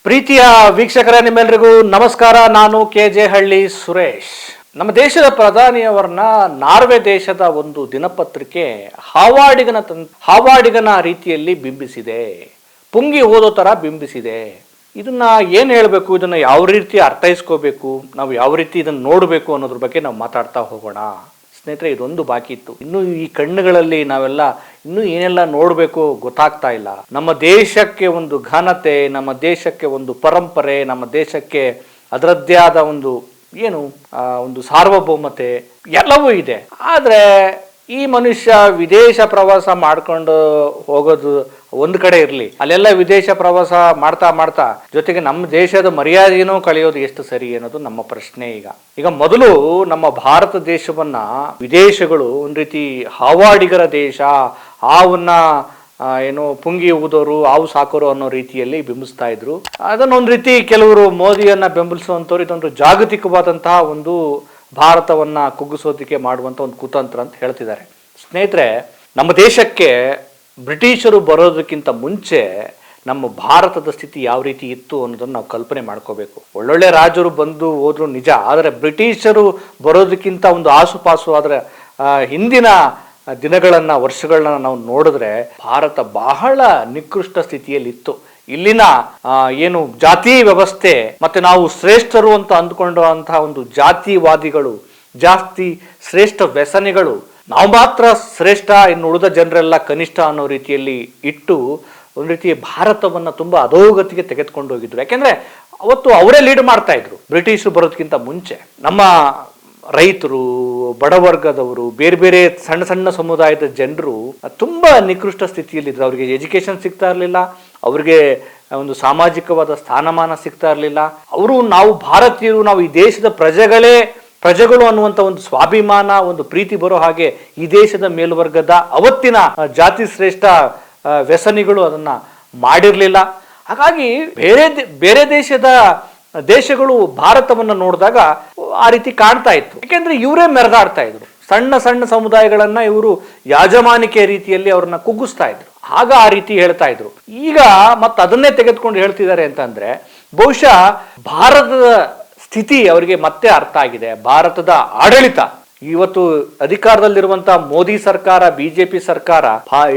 ಪ್ರೀತಿಯ ವೀಕ್ಷಕರೇ, ನಿಮ್ಮೆಲ್ಲರಿಗೂ ನಮಸ್ಕಾರ. ನಾನು KJ ಹಳ್ಳಿ ಸುರೇಶ್. ನಮ್ಮ ದೇಶದ ಪ್ರಧಾನಿಯವರನ್ನ ನಾರ್ವೆ ದೇಶದ ಒಂದು ದಿನಪತ್ರಿಕೆ ಹಾವಾಡಿಗನ ರೀತಿಯಲ್ಲಿ ಬಿಂಬಿಸಿದೆ, ಪುಂಗಿ ಓದೋ ತರ ಬಿಂಬಿಸಿದೆ. ಇದನ್ನ ಏನು ಹೇಳಬೇಕು, ಇದನ್ನ ಯಾವ ರೀತಿ ಅರ್ಥೈಸ್ಕೋಬೇಕು, ನಾವು ಯಾವ ರೀತಿ ಇದನ್ನ ನೋಡಬೇಕು ಅನ್ನೋದ್ರ ಬಗ್ಗೆ ನಾವು ಮಾತಾಡ್ತಾ ಹೋಗೋಣ. ಸ್ನೇಹಿತರೆ, ಇದೊಂದು ಬಾಕಿ ಇತ್ತು. ಇನ್ನು ಈ ಕಣ್ಣುಗಳಲ್ಲಿ ನಾವೆಲ್ಲ ಇನ್ನೂ ಏನೆಲ್ಲ ನೋಡಬೇಕು ಗೊತ್ತಾಗ್ತಾ ಇಲ್ಲ. ನಮ್ಮ ದೇಶಕ್ಕೆ ಒಂದು ಘನತೆ, ನಮ್ಮ ದೇಶಕ್ಕೆ ಒಂದು ಪರಂಪರೆ, ನಮ್ಮ ದೇಶಕ್ಕೆ ಅದರದ್ದೇ ಆದ ಒಂದು ಸಾರ್ವಭೌಮತೆ ಎಲ್ಲವೂ ಇದೆ. ಆದರೆ ಈ ಮನುಷ್ಯ ವಿದೇಶ ಪ್ರವಾಸ ಮಾಡ್ಕೊಂಡು ಹೋಗೋದು ಒಂದು ಕಡೆ ಇರಲಿ, ಅಲ್ಲೆಲ್ಲ ವಿದೇಶ ಪ್ರವಾಸ ಮಾಡ್ತಾ ಜೊತೆಗೆ ನಮ್ಮ ದೇಶದ ಮರ್ಯಾದೆನೂ ಕಳೆಯೋದು ಎಷ್ಟು ಸರಿ ಅನ್ನೋದು ನಮ್ಮ ಪ್ರಶ್ನೆ. ಈಗ ಮೊದಲು ನಮ್ಮ ಭಾರತ ದೇಶವನ್ನ ವಿದೇಶಗಳು ಒಂದು ರೀತಿ ಹಾವಾಡಿಗರ ದೇಶ, ಹಾವನ್ನ ಪುಂಗಿ ಊದೋರು, ಹಾವು ಸಾಕೋರು ಅನ್ನೋ ರೀತಿಯಲ್ಲಿ ಬಿಂಬಿಸ್ತಾ ಇದ್ರು. ಅದನ್ನೊಂದು ರೀತಿ ಕೆಲವರು ಮೋದಿಯನ್ನ ಬೆಂಬಲಿಸುವಂತವ್ರು ಇದೊಂದು ಜಾಗತಿಕವಾದಂತಹ ಒಂದು ಭಾರತವನ್ನ ಕುಗ್ಗಿಸೋದಕ್ಕೆ ಮಾಡುವಂತ ಒಂದು ಕುತಂತ್ರ ಅಂತ ಹೇಳ್ತಿದ್ದಾರೆ. ಸ್ನೇಹಿತರೆ, ನಮ್ಮ ದೇಶಕ್ಕೆ ಬ್ರಿಟಿಷರು ಬರೋದಕ್ಕಿಂತ ಮುಂಚೆ ನಮ್ಮ ಭಾರತದ ಸ್ಥಿತಿ ಯಾವ ರೀತಿ ಇತ್ತು ಅನ್ನೋದನ್ನು ನಾವು ಕಲ್ಪನೆ ಮಾಡ್ಕೋಬೇಕು. ಒಳ್ಳೊಳ್ಳೆ ರಾಜರು ಬಂದು ಹೋದ್ರು ನಿಜ, ಆದರೆ ಬ್ರಿಟಿಷರು ಬರೋದಕ್ಕಿಂತ ಒಂದು ಆಸುಪಾಸು ಆದರೆ ಹಿಂದಿನ ದಿನಗಳನ್ನ, ವರ್ಷಗಳನ್ನ ನಾವು ನೋಡಿದ್ರೆ ಭಾರತ ಬಹಳ ನಿಕೃಷ್ಟ ಸ್ಥಿತಿಯಲ್ಲಿ ಇತ್ತು. ಇಲ್ಲಿನ ಜಾತಿ ವ್ಯವಸ್ಥೆ ಮತ್ತೆ ನಾವು ಶ್ರೇಷ್ಠರು ಅಂತ ಅಂದ್ಕೊಂಡಂತಹ ಒಂದು ಜಾತಿವಾದಿಗಳು, ಜಾಸ್ತಿ ಶ್ರೇಷ್ಠ ವ್ಯಸನಿಗಳು, ನಾವು ಮಾತ್ರ ಶ್ರೇಷ್ಠ, ಇನ್ನು ಉಳಿದ ಜನರೆಲ್ಲ ಕನಿಷ್ಠ ಅನ್ನೋ ರೀತಿಯಲ್ಲಿ ಇಟ್ಟು ಒಂದು ರೀತಿ ಭಾರತವನ್ನ ತುಂಬಾ ಅಧೋಗತಿಗೆ ತೆಗೆದುಕೊಂಡು ಹೋಗಿದ್ರು. ಯಾಕೆಂದ್ರೆ ಅವತ್ತು ಅವರೇ ಲೀಡ್ ಮಾಡ್ತಾ ಇದ್ರು ಬ್ರಿಟಿಷರು ಬರೋದಕ್ಕಿಂತ ಮುಂಚೆ. ನಮ್ಮ ರೈತರು, ಬಡವರ್ಗದವರು, ಬೇರೆ ಬೇರೆ ಸಣ್ಣ ಸಣ್ಣ ಸಮುದಾಯದ ಜನರು ತುಂಬಾ ನಿಕೃಷ್ಟ ಸ್ಥಿತಿಯಲ್ಲಿದ್ರು. ಅವರಿಗೆ ಎಜುಕೇಶನ್ ಸಿಗ್ತಾ ಇರಲಿಲ್ಲ, ಅವ್ರಿಗೆ ಒಂದು ಸಾಮಾಜಿಕವಾದ ಸ್ಥಾನಮಾನ ಸಿಗ್ತಾ ಇರಲಿಲ್ಲ. ನಾವು ಭಾರತೀಯರು, ನಾವು ಈ ದೇಶದ ಪ್ರಜೆಗಳು ಅನ್ನುವಂಥ ಒಂದು ಸ್ವಾಭಿಮಾನ, ಒಂದು ಪ್ರೀತಿ ಬರೋ ಹಾಗೆ ಈ ದೇಶದ ಮೇಲ್ವರ್ಗದ ಅವತ್ತಿನ ಜಾತಿ ಶ್ರೇಷ್ಠ ವ್ಯಸನಿಗಳು ಅದನ್ನ ಮಾಡಿರಲಿಲ್ಲ. ಹಾಗಾಗಿ ಬೇರೆ ದೇಶಗಳು ಭಾರತವನ್ನು ನೋಡಿದಾಗ ಆ ರೀತಿ ಕಾಣ್ತಾ ಇತ್ತು. ಯಾಕೆಂದ್ರೆ ಇವರೇ ಮೆರೆದಾಡ್ತಾ ಇದ್ರು, ಸಣ್ಣ ಸಣ್ಣ ಸಮುದಾಯಗಳನ್ನ ಇವರು ಯಾಜಮಾನಿಕೆ ರೀತಿಯಲ್ಲಿ ಅವ್ರನ್ನ ಕುಗ್ಗಿಸ್ತಾ ಇದ್ರು. ಆಗ ಆ ರೀತಿ ಹೇಳ್ತಾ ಇದ್ರು. ಈಗ ಮತ್ತೆ ಅದನ್ನೇ ತೆಗೆದುಕೊಂಡು ಹೇಳ್ತಿದ್ದಾರೆ ಅಂತಂದ್ರೆ ಬಹುಶಃ ಭಾರತದ ಸ್ಥಿತಿ ಅವರಿಗೆ ಮತ್ತೆ ಅರ್ಥ ಆಗಿದೆ. ಭಾರತದ ಆಡಳಿತ, ಇವತ್ತು ಅಧಿಕಾರದಲ್ಲಿರುವಂತಹ ಮೋದಿ ಸರ್ಕಾರ, ಬಿಜೆಪಿ ಸರ್ಕಾರ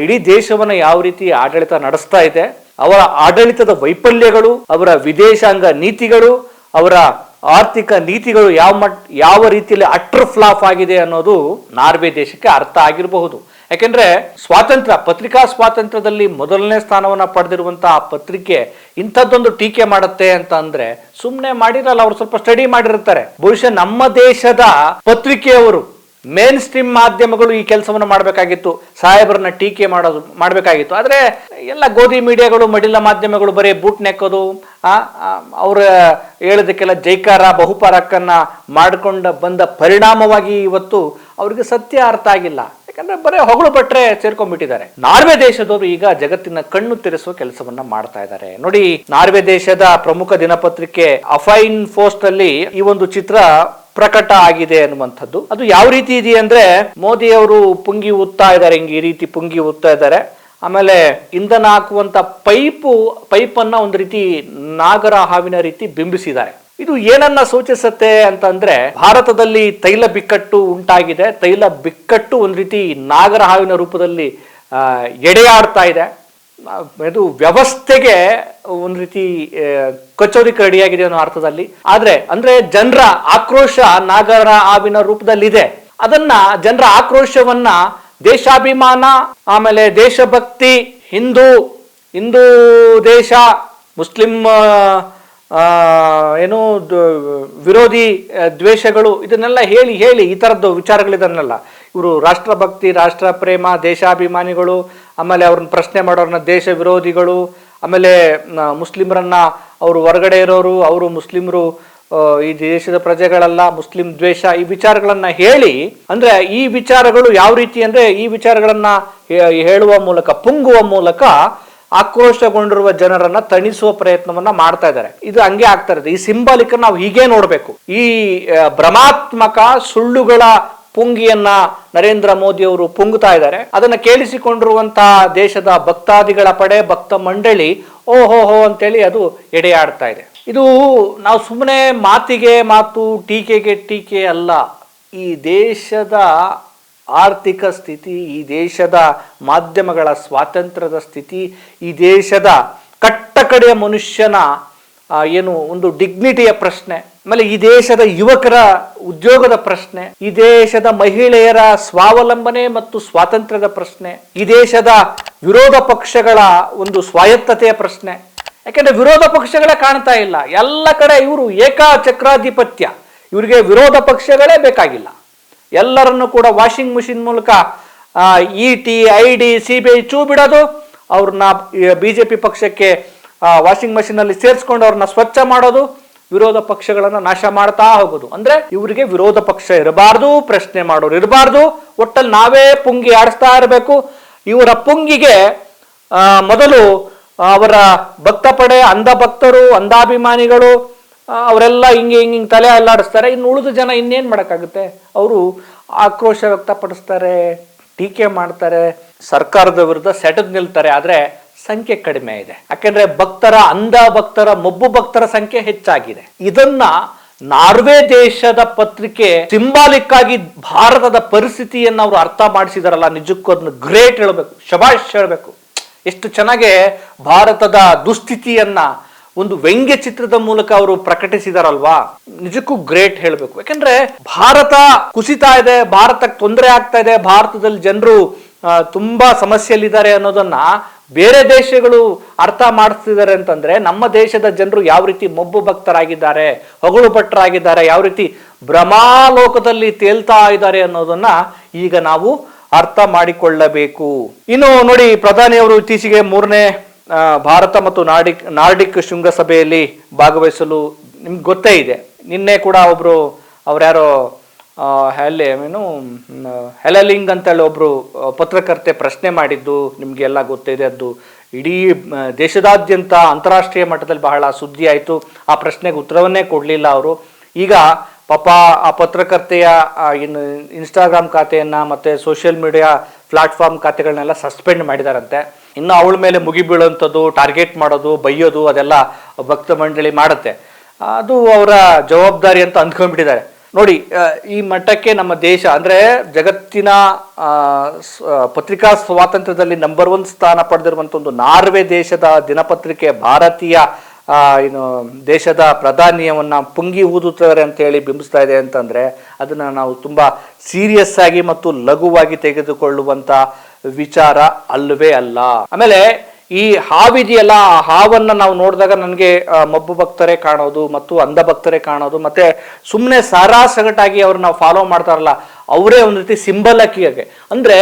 ಇಡೀ ದೇಶವನ್ನ ಯಾವ ರೀತಿ ಆಡಳಿತ ನಡೆಸ್ತಾ ಇದೆ, ಅವರ ಆಡಳಿತದ ವೈಫಲ್ಯಗಳು, ಅವರ ವಿದೇಶಾಂಗ ನೀತಿಗಳು, ಅವರ ಆರ್ಥಿಕ ನೀತಿಗಳು ಯಾವ ರೀತಿಯಲ್ಲಿ ಅಟ್ರ್ ಫ್ಲಾಪ್ ಆಗಿದೆ ಅನ್ನೋದು ನಾರ್ವೆ ದೇಶಕ್ಕೆ ಅರ್ಥ ಆಗಿರಬಹುದು. ಯಾಕೆಂದ್ರೆ ಪತ್ರಿಕಾ ಸ್ವಾತಂತ್ರ್ಯದಲ್ಲಿ ಮೊದಲನೇ ಸ್ಥಾನವನ್ನ ಪಡೆದಿರುವಂತಹ ಆ ಪತ್ರಿಕೆ ಇಂಥದ್ದೊಂದು ಟೀಕೆ ಮಾಡುತ್ತೆ ಅಂತ ಅಂದ್ರೆ ಸುಮ್ಮನೆ ಮಾಡಿರಲ್ಲ, ಅವ್ರು ಸ್ವಲ್ಪ ಸ್ಟಡಿ ಮಾಡಿರ್ತಾರೆ. ಬಹುಶಃ ನಮ್ಮ ದೇಶದ ಪತ್ರಿಕೆಯವರು, ಮೇನ್ ಸ್ಟ್ರೀಮ್ ಮಾಧ್ಯಮಗಳು ಈ ಕೆಲಸವನ್ನು ಮಾಡಬೇಕಾಗಿತ್ತು, ಸಾಹೇಬರನ್ನ ಟೀಕೆ ಮಾಡಬೇಕಾಗಿತ್ತು. ಆದ್ರೆ ಎಲ್ಲ ಗೋಧಿ ಮೀಡಿಯಾಗಳು, ಮಡಿಲ ಮಾಧ್ಯಮಗಳು ಬರೀ ಬೂಟ್ ನೆಕ್ಕೋದು, ಅವ್ರ ಹೇಳೋದಕ್ಕೆಲ್ಲ ಜೈಕಾರ ಬಹುಪಾರಕ್ಕನ್ನ ಮಾಡ್ಕೊಂಡ ಬಂದ ಪರಿಣಾಮವಾಗಿ ಇವತ್ತು ಅವ್ರಿಗೆ ಸತ್ಯ ಅರ್ಥ ಆಗಿಲ್ಲ. ಯಾಕಂದ್ರೆ ಬರೀ ಹೊಗಳು ಬಟ್ರೆ ಸೇರ್ಕೊಂಡ್ಬಿಟ್ಟಿದ್ದಾರೆ. ನಾರ್ವೆ ದೇಶದವರು ಈಗ ಜಗತ್ತಿನ ಕಣ್ಣು ತೆರೆಸುವ ಕೆಲಸವನ್ನ ಮಾಡ್ತಾ ಇದ್ದಾರೆ. ನೋಡಿ, ನಾರ್ವೆ ದೇಶದ ಪ್ರಮುಖ ದಿನಪತ್ರಿಕೆ ಅಫೈನ್ ಪೋಸ್ಟ್ ಅಲ್ಲಿ ಈ ಒಂದು ಚಿತ್ರ ಪ್ರಕಟ ಆಗಿದೆ ಅನ್ನುವಂಥದ್ದು. ಅದು ಯಾವ ರೀತಿ ಇದೆ ಅಂದ್ರೆ, ಮೋದಿ ಅವರು ಪುಂಗಿ ಊದ್ತಾ ಇದ್ದಾರೆ, ಈ ರೀತಿ ಪುಂಗಿ ಊದ್ತಾ ಇದ್ದಾರೆ. ಆಮೇಲೆ ಇಂಧನ ಹಾಕುವಂತ ಪೈಪನ್ನ ಒಂದು ರೀತಿ ನಾಗರ ಹಾವಿನ ರೀತಿ ಬಿಂಬಿಸಿದ್ದಾರೆ. ಇದು ಏನನ್ನ ಸೂಚಿಸುತ್ತೆ ಅಂತಂದ್ರೆ, ಭಾರತದಲ್ಲಿ ತೈಲ ಬಿಕ್ಕಟ್ಟು ಉಂಟಾಗಿದೆ. ತೈಲ ಬಿಕ್ಕಟ್ಟು ಒಂದು ರೀತಿ ನಾಗರ ಹಾವಿನ ರೂಪದಲ್ಲಿ ಎಡೆಯಾಡ್ತಾ ಇದೆ. ಇದು ವ್ಯವಸ್ಥೆಗೆ ಒಂದು ರೀತಿ ಕಚೋದಿಕ್ಕೆ ರೆಡಿಯಾಗಿದೆ ಅನ್ನೋ ಅರ್ಥದಲ್ಲಿ. ಅಂದ್ರೆ ಜನರ ಆಕ್ರೋಶ ನಾಗರ ಹಾವಿನ ರೂಪದಲ್ಲಿದೆ. ಅದನ್ನ ಜನರ ಆಕ್ರೋಶವನ್ನ ದೇಶಾಭಿಮಾನ, ಆಮೇಲೆ ದೇಶಭಕ್ತಿ, ಹಿಂದೂ ದೇಶ, ಮುಸ್ಲಿಂ ವಿರೋಧಿ ದ್ವೇಷಗಳು, ಇದನ್ನೆಲ್ಲ ಹೇಳಿ ಈ ತರದ್ದು ವಿಚಾರಗಳಿದನ್ನೆಲ್ಲ ಇವರು ರಾಷ್ಟ್ರಭಕ್ತಿ, ರಾಷ್ಟ್ರ ಪ್ರೇಮ, ದೇಶಾಭಿಮಾನಿಗಳು, ಆಮೇಲೆ ಅವ್ರನ್ನ ಪ್ರಶ್ನೆ ಮಾಡೋರನ್ನ ದೇಶ ವಿರೋಧಿಗಳು, ಆಮೇಲೆ ಮುಸ್ಲಿಮರನ್ನ ಅವರು ಹೊರಗಡೆ ಇರೋರು, ಅವರು ಮುಸ್ಲಿಮರು ಈ ದೇಶದ ಪ್ರಜೆಗಳಲ್ಲ, ಮುಸ್ಲಿಂ ದ್ವೇಷ, ಈ ವಿಚಾರಗಳನ್ನ ಹೇಳಿ, ಅಂದ್ರೆ ಈ ವಿಚಾರಗಳು ಯಾವ ರೀತಿ ಅಂದ್ರೆ ಈ ವಿಚಾರಗಳನ್ನ ಹೇಳುವ ಮೂಲಕ, ಪುಂಗುವ ಮೂಲಕ ಆಕ್ರೋಶಗೊಂಡಿರುವ ಜನರನ್ನ ತಣಿಸುವ ಪ್ರಯತ್ನವನ್ನ ಮಾಡ್ತಾ ಇದ್ದಾರೆ. ಇದು ಹಂಗೆ ಆಗ್ತಾ ಇದೆ. ಈ ಸಿಂಬಾಲಿಕ್ ನಾವು ಹೀಗೆ ನೋಡ್ಬೇಕು. ಈ ಭ್ರಮಾತ್ಮಕ ಸುಳ್ಳುಗಳ ಪುಂಗಿಯನ್ನ ನರೇಂದ್ರ ಮೋದಿ ಅವರು ಪುಂಗುತ್ತಾ ಇದ್ದಾರೆ. ಅದನ್ನ ಕೇಳಿಸಿಕೊಂಡಿರುವಂತಹ ದೇಶದ ಭಕ್ತಾದಿಗಳ ಪಡೆ, ಭಕ್ತ ಮಂಡಳಿ ಓಹೋಹೋ ಅಂತೇಳಿ ಅದು ಎಡೆಯಾಡ್ತಾ ಇದೆ. ಇದು ನಾವು ಸುಮ್ಮನೆ ಮಾತಿಗೆ ಮಾತು, ಟೀಕೆಗೆ ಟೀಕೆ ಅಲ್ಲ. ಈ ದೇಶದ ಆರ್ಥಿಕ ಸ್ಥಿತಿ, ಈ ದೇಶದ ಮಾಧ್ಯಮಗಳ ಸ್ವಾತಂತ್ರ್ಯದ ಸ್ಥಿತಿ, ಈ ದೇಶದ ಕಟ್ಟಕಡೆಯ ಮನುಷ್ಯನ ಏನು ಒಂದು ಡಿಗ್ನಿಟಿಯ ಪ್ರಶ್ನೆ, ಆಮೇಲೆ ಈ ದೇಶದ ಯುವಕರ ಉದ್ಯೋಗದ ಪ್ರಶ್ನೆ, ಈ ದೇಶದ ಮಹಿಳೆಯರ ಸ್ವಾವಲಂಬನೆ ಮತ್ತು ಸ್ವಾತಂತ್ರ್ಯದ ಪ್ರಶ್ನೆ, ಈ ದೇಶದ ವಿರೋಧ ಪಕ್ಷಗಳ ಒಂದು ಸ್ವಾಯತ್ತತೆಯ ಪ್ರಶ್ನೆ. ಯಾಕೆಂದ್ರೆ ವಿರೋಧ ಪಕ್ಷಗಳೇ ಕಾಣ್ತಾ ಇಲ್ಲ. ಎಲ್ಲ ಕಡೆ ಇವರು ಏಕಚಕ್ರಾಧಿಪತ್ಯ, ಇವರಿಗೆ ವಿರೋಧ ಪಕ್ಷಗಳೇ ಬೇಕಾಗಿಲ್ಲ. ಎಲ್ಲರನ್ನು ಕೂಡ ವಾಷಿಂಗ್ ಮಿಷಿನ್ ಮೂಲಕ ಇ.ಟಿ., ಐ.ಡಿ., CBI ಚೂ ಬಿಡೋದು, ಅವ್ರನ್ನ ಬಿಜೆಪಿ ಪಕ್ಷಕ್ಕೆ ವಾಷಿಂಗ್ ಮಷಿನ್ ಅಲ್ಲಿ ಸೇರಿಸ್ಕೊಂಡು ಅವ್ರನ್ನ ಸ್ವಚ್ಛ ಮಾಡೋದು, ವಿರೋಧ ಪಕ್ಷಗಳನ್ನ ನಾಶ ಮಾಡ್ತಾ ಹೋಗೋದು. ಅಂದ್ರೆ ಇವರಿಗೆ ವಿರೋಧ ಪಕ್ಷ ಇರಬಾರ್ದು, ಪ್ರಶ್ನೆ ಮಾಡೋರು ಇರಬಾರ್ದು, ಒಟ್ಟಲ್ಲಿ ನಾವೇ ಪುಂಗಿ ಆಡಿಸ್ತಾ ಇರಬೇಕು. ಇವರ ಪುಂಗಿಗೆ ಮೊದಲು ಅವರ ಭಕ್ತ ಪಡೆ, ಅಂಧ ಭಕ್ತರು, ಅಂಧಾಭಿಮಾನಿಗಳು ಅವರೆಲ್ಲ ಹಿಂಗೆ ತಲೆ ಅಲ್ಲಾಡಿಸ್ತಾರೆ. ಇನ್ನು ಉಳಿದ ಜನ ಇನ್ನೇನ್ ಮಾಡಕ್ಕಾಗುತ್ತೆ? ಅವರು ಆಕ್ರೋಶ ವ್ಯಕ್ತಪಡಿಸ್ತಾರೆ, ಟೀಕೆ ಮಾಡ್ತಾರೆ, ಸರ್ಕಾರದ ವಿರುದ್ಧ ಸೆಟೆದು ನಿಲ್ತಾರೆ. ಆದ್ರೆ ಸಂಖ್ಯೆ ಕಡಿಮೆ ಇದೆ. ಯಾಕೆಂದ್ರೆ ಅಂಧ ಭಕ್ತರ, ಮೊಬ್ಬು ಭಕ್ತರ ಸಂಖ್ಯೆ ಹೆಚ್ಚಾಗಿದೆ. ಇದನ್ನ ನಾರ್ವೆ ದೇಶದ ಪತ್ರಿಕೆ ಸಿಂಬಾಲಿಕ್ ಆಗಿ ಭಾರತದ ಪರಿಸ್ಥಿತಿಯನ್ನು ಅವರು ಅರ್ಥ ಮಾಡಿಸಿದಾರಲ್ಲ, ನಿಜಕ್ಕೂ ಅದನ್ನ ಗ್ರೇಟ್ ಹೇಳ್ಬೇಕು, ಶಬಾಷ್ ಹೇಳ್ಬೇಕು. ಎಷ್ಟು ಚೆನ್ನಾಗಿ ಭಾರತದ ದುಸ್ಥಿತಿಯನ್ನ ಒಂದು ವ್ಯಂಗ್ಯ ಚಿತ್ರದ ಮೂಲಕ ಅವರು ಪ್ರಕಟಿಸಿದಾರಲ್ವಾ, ನಿಜಕ್ಕೂ ಗ್ರೇಟ್ ಹೇಳ್ಬೇಕು. ಯಾಕಂದ್ರೆ ಭಾರತ ಕುಸಿತಾ ಇದೆ, ಭಾರತಕ್ಕೆ ತೊಂದರೆ ಆಗ್ತಾ ಇದೆ, ಭಾರತದಲ್ಲಿ ಜನರು ತುಂಬಾ ಸಮಸ್ಯೆಯಲ್ಲಿದ್ದಾರೆ ಅನ್ನೋದನ್ನ ಬೇರೆ ದೇಶಗಳು ಅರ್ಥ ಮಾಡಿಸ್ತಿದ್ದಾರೆ. ಅಂತಂದ್ರೆ ನಮ್ಮ ದೇಶದ ಜನರು ಯಾವ ರೀತಿ ಮೊಬ್ಬು ಭಕ್ತರಾಗಿದ್ದಾರೆ, ಹೊಗಳು ಭಟ್ರಾಗಿದ್ದಾರೆ, ಯಾವ ರೀತಿ ಭ್ರಮಾಲೋಕದಲ್ಲಿ ತೇಲ್ತಾ ಇದ್ದಾರೆ ಅನ್ನೋದನ್ನ ಈಗ ನಾವು ಅರ್ಥ ಮಾಡಿಕೊಳ್ಳಬೇಕು. ಇನ್ನು ನೋಡಿ, ಪ್ರಧಾನಿಯವರು ಇತ್ತೀಚೆಗೆ 3ನೇ ಭಾರತ ಮತ್ತು ನಾರ್ಡಿಕ್ ಶೃಂಗಸಭೆಯಲ್ಲಿ ಭಾಗವಹಿಸಲು ನಿಮ್ಗೆ ಗೊತ್ತೇ ಇದೆ. ನಿನ್ನೆ ಕೂಡ ಒಬ್ರು ಅವ್ರ್ಯಾರೋ ಹೆಲಲಿಂಗ್ ಅಂತೇಳಿ ಒಬ್ರು ಪತ್ರಕರ್ತೆ ಪ್ರಶ್ನೆ ಮಾಡಿದ್ದು ನಿಮ್ಗೆಲ್ಲ ಗೊತ್ತಿದೆ. ಅದು ಇಡೀ ದೇಶದಾದ್ಯಂತ ಅಂತಾರಾಷ್ಟ್ರೀಯ ಮಟ್ಟದಲ್ಲಿ ಬಹಳ ಸುದ್ದಿ ಆಯಿತು. ಆ ಪ್ರಶ್ನೆಗೆ ಉತ್ತರವನ್ನೇ ಕೊಡಲಿಲ್ಲ ಅವರು. ಈಗ ಪಾಪ ಆ ಪತ್ರಕರ್ತೆಯ ಇನ್ಸ್ಟಾಗ್ರಾಮ್ ಖಾತೆಯನ್ನ ಮತ್ತೆ ಸೋಷಿಯಲ್ ಮೀಡಿಯಾ ಪ್ಲಾಟ್ಫಾರ್ಮ್ ಖಾತೆಗಳನ್ನೆಲ್ಲ ಸಸ್ಪೆಂಡ್ ಮಾಡಿದಾರಂತೆ. ಇನ್ನು ಅವಳ ಮೇಲೆ ಮುಗಿಬೀಳುವಂಥದ್ದು, ಟಾರ್ಗೆಟ್ ಮಾಡೋದು, ಬೈಯೋದು ಅದೆಲ್ಲ ಭಕ್ತ ಮಂಡಳಿ ಮಾಡುತ್ತೆ. ಅದು ಅವರ ಜವಾಬ್ದಾರಿ ಅಂತ ಅಂದ್ಕೊಂಡ್ಬಿಟ್ಟಿದ್ದಾರೆ. ನೋಡಿ, ಈ ಮಟ್ಟಕ್ಕೆ ನಮ್ಮ ದೇಶ ಅಂದ್ರೆ ಜಗತ್ತಿನ ಪತ್ರಿಕಾ ಸ್ವಾತಂತ್ರ್ಯದಲ್ಲಿ ನಂಬರ್ 1 ಸ್ಥಾನ ಪಡೆದಿರುವಂತ ಒಂದು ನಾರ್ವೆ ದೇಶದ ದಿನಪತ್ರಿಕೆ ಭಾರತೀಯ ದೇಶದ ಪ್ರಧಾನಿಯವನ್ನ ಪುಂಗಿ ಊದುತ್ತಾರೆ ಅಂತ ಹೇಳಿ ಬಿಂಬಿಸ್ತಾ ಇದೆ ಅಂತಂದ್ರೆ ಅದನ್ನ ನಾವು ತುಂಬಾ ಸೀರಿಯಸ್ ಆಗಿ ಮತ್ತು ಲಘುವಾಗಿ ತೆಗೆದುಕೊಳ್ಳುವಂತ ವಿಚಾರ ಅಲ್ಲವೇ ಅಲ್ಲ. ಆಮೇಲೆ ಈ ಹಾವಿದೆಯಲ್ಲ, ಆ ಹಾವನ್ನ ನಾವು ನೋಡಿದಾಗ ನನಗೆ ಮೊಬ್ಬು ಭಕ್ತರೇ ಕಾಣೋದು ಮತ್ತು ಅಂಧ ಭಕ್ತರೇ ಕಾಣೋದು, ಮತ್ತೆ ಸುಮ್ಮನೆ ಸಾರಾಸಗಟಾಗಿ ಅವ್ರು ನಾವು ಫಾಲೋ ಮಾಡ್ತಾರಲ್ಲ ಅವರೇ ಒಂದು ರೀತಿ ಸಿಂಬಲಕ್ಕಿಯಾಗೆ. ಅಂದ್ರೆ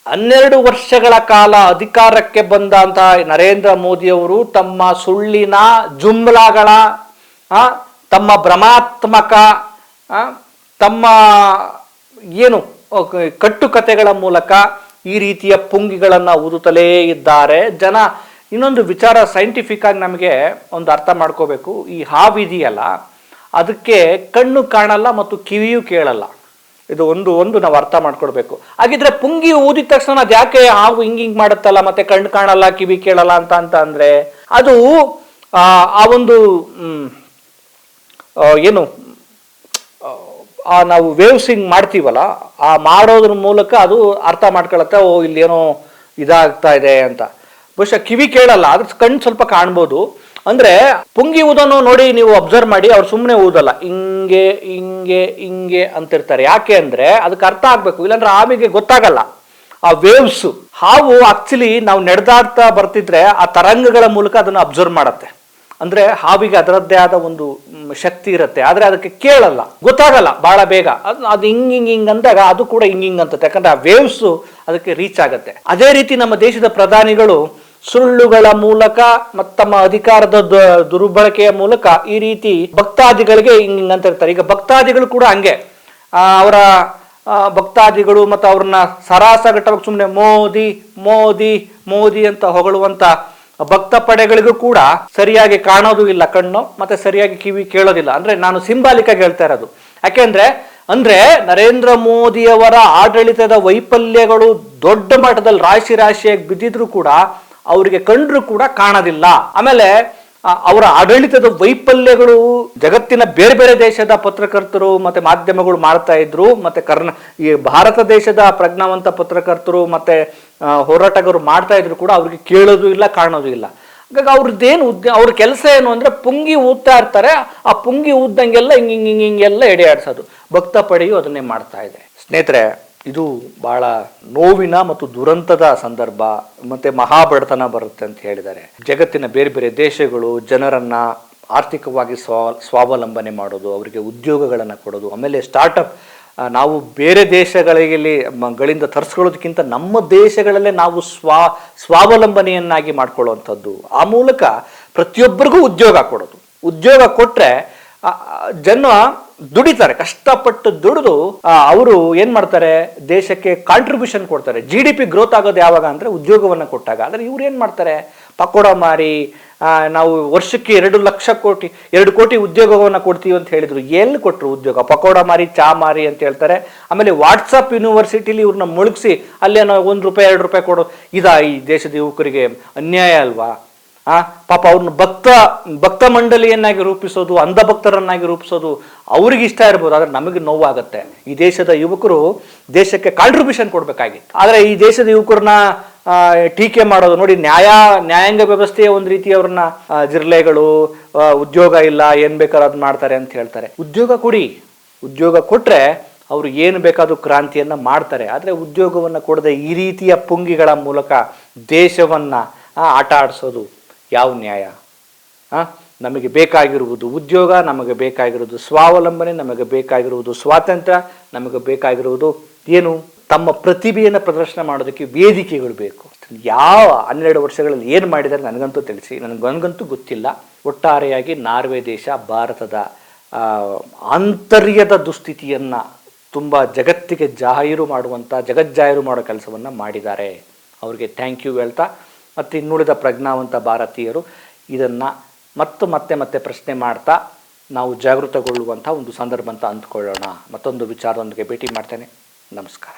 12 ವರ್ಷಗಳ ಕಾಲ ಅಧಿಕಾರಕ್ಕೆ ಬಂದಂತ ನರೇಂದ್ರ ಮೋದಿ ಅವರು ತಮ್ಮ ಸುಳ್ಳಿನ ಜುಮ್ಲಾಗಳ, ತಮ್ಮ ಭ್ರಮಾತ್ಮಕ, ತಮ್ಮ ಏನು ಕಟ್ಟುಕತೆಗಳ ಮೂಲಕ ಈ ರೀತಿಯ ಪುಂಗಿಗಳನ್ನ ಊದುತ್ತಲೇ ಇದ್ದಾರೆ. ಜನ ಇನ್ನೊಂದು ವಿಚಾರ ಸೈಂಟಿಫಿಕ್ ಆಗಿ ನಮಗೆ ಒಂದು ಅರ್ಥ ಮಾಡ್ಕೋಬೇಕು. ಈ ಹಾವಿದೆಯಲ್ಲ, ಅದಕ್ಕೆ ಕಣ್ಣು ಕಾಣಲ್ಲ ಮತ್ತು ಕಿವಿಯೂ ಕೇಳಲ್ಲ. ಇದು ಒಂದು ನಾವು ಅರ್ಥ ಮಾಡ್ಕೊಳ್ಬೇಕು. ಹಾಗಿದ್ರೆ ಪುಂಗಿ ಊದಿದ ತಕ್ಷಣ ಅದು ಯಾಕೆ ಹಾವು ಹಿಂಗ್ ಮಾಡುತ್ತಲ್ಲ, ಮತ್ತೆ ಕಣ್ಣು ಕಾಣಲ್ಲ ಕಿವಿ ಕೇಳಲ್ಲ ಅಂತ ಅಂದ್ರೆ ಅದು ಆ ಒಂದು ಏನು ನಾವು ವೇವ್ಸಿಂಗ್ ಮಾಡ್ತೀವಲ್ಲ, ಆ ಮಾಡೋದ್ರ ಮೂಲಕ ಅದು ಅರ್ಥ ಮಾಡ್ಕೊಳತ್ತೆ, ಓ ಇಲ್ಲೇನೋ ಇದಾಗ್ತಾ ಇದೆ ಅಂತ. ಬಹುಶಃ ಕಿವಿ ಕೇಳಲ್ಲ, ಅದ್ರ ಕಣ್ಣು ಸ್ವಲ್ಪ ಕಾಣ್ಬೋದು. ಅಂದ್ರೆ ಪುಂಗಿ ಊದನ್ನು ನೋಡಿ ನೀವು ಅಬ್ಸರ್ವ್ ಮಾಡಿ, ಅವ್ರು ಸುಮ್ಮನೆ ಊದಲ್ಲ, ಹಿಂಗೆ ಹಿಂಗೆ ಹಿಂಗೆ ಅಂತಿರ್ತಾರೆ. ಯಾಕೆ ಅಂದ್ರೆ ಅದಕ್ಕೆ ಅರ್ಥ ಆಗ್ಬೇಕು, ಇಲ್ಲಾಂದ್ರೆ ಆವಿಗೆ ಗೊತ್ತಾಗಲ್ಲ ಆ ವೇವ್ಸ್. ಹಾವು ಆಕ್ಚುಲಿ ನಾವು ನಡೆದಾಡ್ತಾ ಬರ್ತಿದ್ರೆ ಆ ತರಂಗಗಳ ಮೂಲಕ ಅದನ್ನು ಅಬ್ಸರ್ವ್ ಮಾಡತ್ತೆ. ಅಂದ್ರೆ ಹಾವಿಗೆ ಅದರದ್ದೇ ಆದ ಒಂದು ಶಕ್ತಿ ಇರುತ್ತೆ, ಆದ್ರೆ ಅದಕ್ಕೆ ಕೇಳಲ್ಲ, ಗೊತ್ತಾಗಲ್ಲ ಬಹಳ ಬೇಗ. ಅದು ಹಿಂಗ್ ಅಂದಾಗ ಅದು ಕೂಡ ಹಿಂಗ್ ಅಂತತ್ತೆ, ಯಾಕಂದ್ರೆ ಆ ವೇವ್ಸ್ ಅದಕ್ಕೆ ರೀಚ್ ಆಗತ್ತೆ. ಅದೇ ರೀತಿ ನಮ್ಮ ದೇಶದ ಪ್ರಧಾನಿಗಳು ಸುಳ್ಳುಗಳ ಮೂಲಕ ಮತ್ತು ತಮ್ಮ ಅಧಿಕಾರದ ದುರ್ಬಳಕೆಯ ಮೂಲಕ ಈ ರೀತಿ ಭಕ್ತಾದಿಗಳಿಗೆ ಹಿಂಗ್ ಅಂತ ಇರ್ತಾರೆ. ಈಗ ಭಕ್ತಾದಿಗಳು ಕೂಡ ಹಂಗೆ, ಅವರ ಭಕ್ತಾದಿಗಳು ಮತ್ತು ಅವ್ರನ್ನ ಸರಾಸಗಟ್ಟವಾಗಿ ಸುಮ್ಮನೆ ಮೋದಿ ಮೋದಿ ಮೋದಿ ಅಂತ ಹೊಗಳುವಂತ ಭಕ್ತ ಪಡೆಗಳಿಗೂ ಕೂಡ ಸರಿಯಾಗಿ ಕಾಣೋದು ಇಲ್ಲ ಕಣ್ಣು, ಮತ್ತೆ ಸರಿಯಾಗಿ ಕಿವಿ ಕೇಳೋದಿಲ್ಲ. ಅಂದ್ರೆ ನಾನು ಸಿಂಬಾಲಿಕ್ ಆಗಿ ಹೇಳ್ತಾ ಇರೋದು. ಯಾಕೆಂದ್ರೆ ಅಂದ್ರೆ ನರೇಂದ್ರ ಮೋದಿಯವರ ಆಡಳಿತದ ವೈಫಲ್ಯಗಳು ದೊಡ್ಡ ಮಟ್ಟದಲ್ಲಿ ರಾಶಿಯಾಗಿ ಬಿದ್ದಿದ್ರು ಕೂಡ ಅವರಿಗೆ ಕಂಡ್ರು ಕೂಡ ಕಾಣೋದಿಲ್ಲ. ಆಮೇಲೆ ಅವರ ಆಡಳಿತದ ವೈಫಲ್ಯಗಳು ಜಗತ್ತಿನ ಬೇರೆ ಬೇರೆ ದೇಶದ ಪತ್ರಕರ್ತರು ಮತ್ತೆ ಮಾಧ್ಯಮಗಳು ಮಾಡ್ತಾ ಇದ್ರು, ಮತ್ತೆ ಈ ಭಾರತ ದೇಶದ ಪ್ರಜ್ಞಾವಂತ ಪತ್ರಕರ್ತರು ಮತ್ತೆ ಹೋರಾಟಗಾರರು ಮಾಡ್ತಾ ಇದ್ರು ಕೂಡ ಅವ್ರಿಗೆ ಕೇಳೋದು ಇಲ್ಲ, ಕಾಣೋದು ಇಲ್ಲ. ಹಾಗಾಗಿ ಅವ್ರದ್ದೇನು ಅವ್ರ ಕೆಲಸ ಏನು ಅಂದ್ರೆ ಪುಂಗಿ ಊದ್ತಾ ಇರ್ತಾರೆ, ಆ ಪುಂಗಿ ಊದ್ದಂಗೆಲ್ಲ ಹಿಂಗೆಲ್ಲ ಎಡೆಯಾಡ್ಸೋದು. ಭಕ್ತ ಪಡೆಯು ಅದನ್ನೇ ಮಾಡ್ತಾ ಇದೆ. ಸ್ನೇಹಿತರೆ, ಇದು ಬಹಳ ನೋವಿನ ಮತ್ತು ದುರಂತದ ಸಂದರ್ಭ, ಮತ್ತೆ ಮಹಾಬಡತನ ಬರುತ್ತೆ ಅಂತ ಹೇಳಿದ್ದಾರೆ. ಜಗತ್ತಿನ ಬೇರೆ ಬೇರೆ ದೇಶಗಳು ಜನರನ್ನ ಆರ್ಥಿಕವಾಗಿ ಸ್ವಾವಲಂಬನೆ ಮಾಡೋದು, ಅವರಿಗೆ ಉದ್ಯೋಗಗಳನ್ನು ಕೊಡೋದು, ಆಮೇಲೆ ಸ್ಟಾರ್ಟಪ್ ನಾವು ಬೇರೆ ಗಳಿಂದ ತರಿಸ್ಕೊಳ್ಳೋದಕ್ಕಿಂತ ನಮ್ಮ ದೇಶಗಳಲ್ಲೇ ನಾವು ಸ್ವಾವಲಂಬನೆಯನ್ನಾಗಿ ಮಾಡ್ಕೊಳ್ಳುವಂಥದ್ದು, ಆ ಮೂಲಕ ಪ್ರತಿಯೊಬ್ಬರಿಗೂ ಉದ್ಯೋಗ ಕೊಡೋದು. ಉದ್ಯೋಗ ಕೊಟ್ರೆ ಜನ ದುಡಿತಾರೆ, ಕಷ್ಟಪಟ್ಟು ದುಡಿದು ಅವರು ಏನ್ ಮಾಡ್ತಾರೆ, ದೇಶಕ್ಕೆ ಕಾಂಟ್ರಿಬ್ಯೂಷನ್ ಕೊಡ್ತಾರೆ. GDP ಗ್ರೋತ್ ಆಗೋದು ಯಾವಾಗ ಅಂದ್ರೆ ಉದ್ಯೋಗವನ್ನ ಕೊಟ್ಟಾಗ. ಆದ್ರೆ ಇವ್ರು ಏನ್ ಮಾಡ್ತಾರೆ, ಪಕೋಡ ಮಾರಿ ನಾವು ವರ್ಷಕ್ಕೆ 2 ಕೋಟಿ ಉದ್ಯೋಗವನ್ನ ಕೊಡ್ತೀವಿ ಅಂತ ಹೇಳಿದ್ರು. ಎಲ್ಲಿ ಕೊಟ್ಟರು ಉದ್ಯೋಗ? ಪಕೋಡ ಮಾರಿ, ಚಾ ಮಾರಿ ಅಂತ ಹೇಳ್ತಾರೆ. ಆಮೇಲೆ ವಾಟ್ಸಪ್ ಯೂನಿವರ್ಸಿಟಿಲಿ ಇವ್ರನ್ನ ಮುಳುಗಿಸಿ ಅಲ್ಲೇ ₹1 ₹2 ಕೊಡೋ ಈ ದೇಶದ ಯುವಕರಿಗೆ ಅನ್ಯಾಯ ಅಲ್ವಾ? ಪಾಪ ಅವ್ರನ್ನ ಭಕ್ತ ಮಂಡಳಿಯನ್ನಾಗಿ ರೂಪಿಸೋದು, ಅಂಧ ಭಕ್ತರನ್ನಾಗಿ ರೂಪಿಸೋದು ಅವ್ರಿಗೆ ಇಷ್ಟ ಇರ್ಬೋದು, ಆದ್ರೆ ನಮಗೆ ನೋವಾಗತ್ತೆ. ಈ ದೇಶದ ಯುವಕರು ದೇಶಕ್ಕೆ ಕಾಂಟ್ರಿಬ್ಯೂಷನ್ ಕೊಡ್ಬೇಕಾಗಿತ್ತು. ಆದ್ರೆ ಈ ದೇಶದ ಯುವಕರನ್ನ ಟೀಕೆ ಮಾಡೋದು ನೋಡಿ. ನ್ಯಾಯಾಂಗ ವ್ಯವಸ್ಥೆಯ ಒಂದು ರೀತಿ ಅವ್ರನ್ನ ಜಿರ್ಲೆಗಳು, ಉದ್ಯೋಗ ಇಲ್ಲ, ಏನ್ ಬೇಕಾದ್ರೂ ಅದ್ ಮಾಡ್ತಾರೆ ಅಂತ ಹೇಳ್ತಾರೆ. ಉದ್ಯೋಗ ಕೊಡಿ, ಉದ್ಯೋಗ ಕೊಟ್ರೆ ಅವರು ಏನು ಬೇಕಾದ್ರೂ ಕ್ರಾಂತಿಯನ್ನ ಮಾಡ್ತಾರೆ. ಆದ್ರೆ ಉದ್ಯೋಗವನ್ನ ಕೊಡದೆ ಈ ರೀತಿಯ ಪುಂಗಿಗಳ ಮೂಲಕ ದೇಶವನ್ನ ಆಟ ಆಡಿಸೋದು ಯಾವ ನ್ಯಾಯ? ನಮಗೆ ಬೇಕಾಗಿರುವುದು ಉದ್ಯೋಗ, ನಮಗೆ ಬೇಕಾಗಿರುವುದು ಸ್ವಾವಲಂಬನೆ, ನಮಗೆ ಬೇಕಾಗಿರುವುದು ಸ್ವಾತಂತ್ರ್ಯ, ನಮಗೆ ಬೇಕಾಗಿರುವುದು ಏನು? ತಮ್ಮ ಪ್ರತಿಭೆಯನ್ನು ಪ್ರದರ್ಶನ ಮಾಡೋದಕ್ಕೆ ವೇದಿಕೆಗಳು ಬೇಕು. ಯಾವ 12 ವರ್ಷಗಳಲ್ಲಿ ಏನು ಮಾಡಿದ್ದಾರೆ ನನಗಂತೂ ತಿಳಿಸಿ, ನನಗಂತೂ ಗೊತ್ತಿಲ್ಲ. ಒಟ್ಟಾರೆಯಾಗಿ ನಾರ್ವೆ ದೇಶ ಭಾರತದ ಆಂತರ್ಯದ ದುಸ್ಥಿತಿಯನ್ನ ತುಂಬ ಜಗತ್ತಿಗೆ ಜಗಜ್ಜಾಹೀರು ಮಾಡೋ ಕೆಲಸವನ್ನ ಮಾಡಿದ್ದಾರೆ. ಅವ್ರಿಗೆ ಥ್ಯಾಂಕ್ ಯು ಹೇಳ್ತಾ, ಮತ್ತು ಇನ್ನುಳಿದ ಪ್ರಜ್ಞಾವಂತ ಭಾರತೀಯರು ಇದನ್ನು ಮತ್ತೆ ಪ್ರಶ್ನೆ ಮಾಡ್ತಾ ನಾವು ಜಾಗೃತಗೊಳ್ಳುವಂಥ ಒಂದು ಸಂದರ್ಭ ಅಂತ ಅಂದ್ಕೊಳ್ಳೋಣ. ಮತ್ತೊಂದು ವಿಚಾರದೊಂದಿಗೆ ಭೇಟಿ ಮಾಡ್ತೇನೆ. ನಮಸ್ಕಾರ.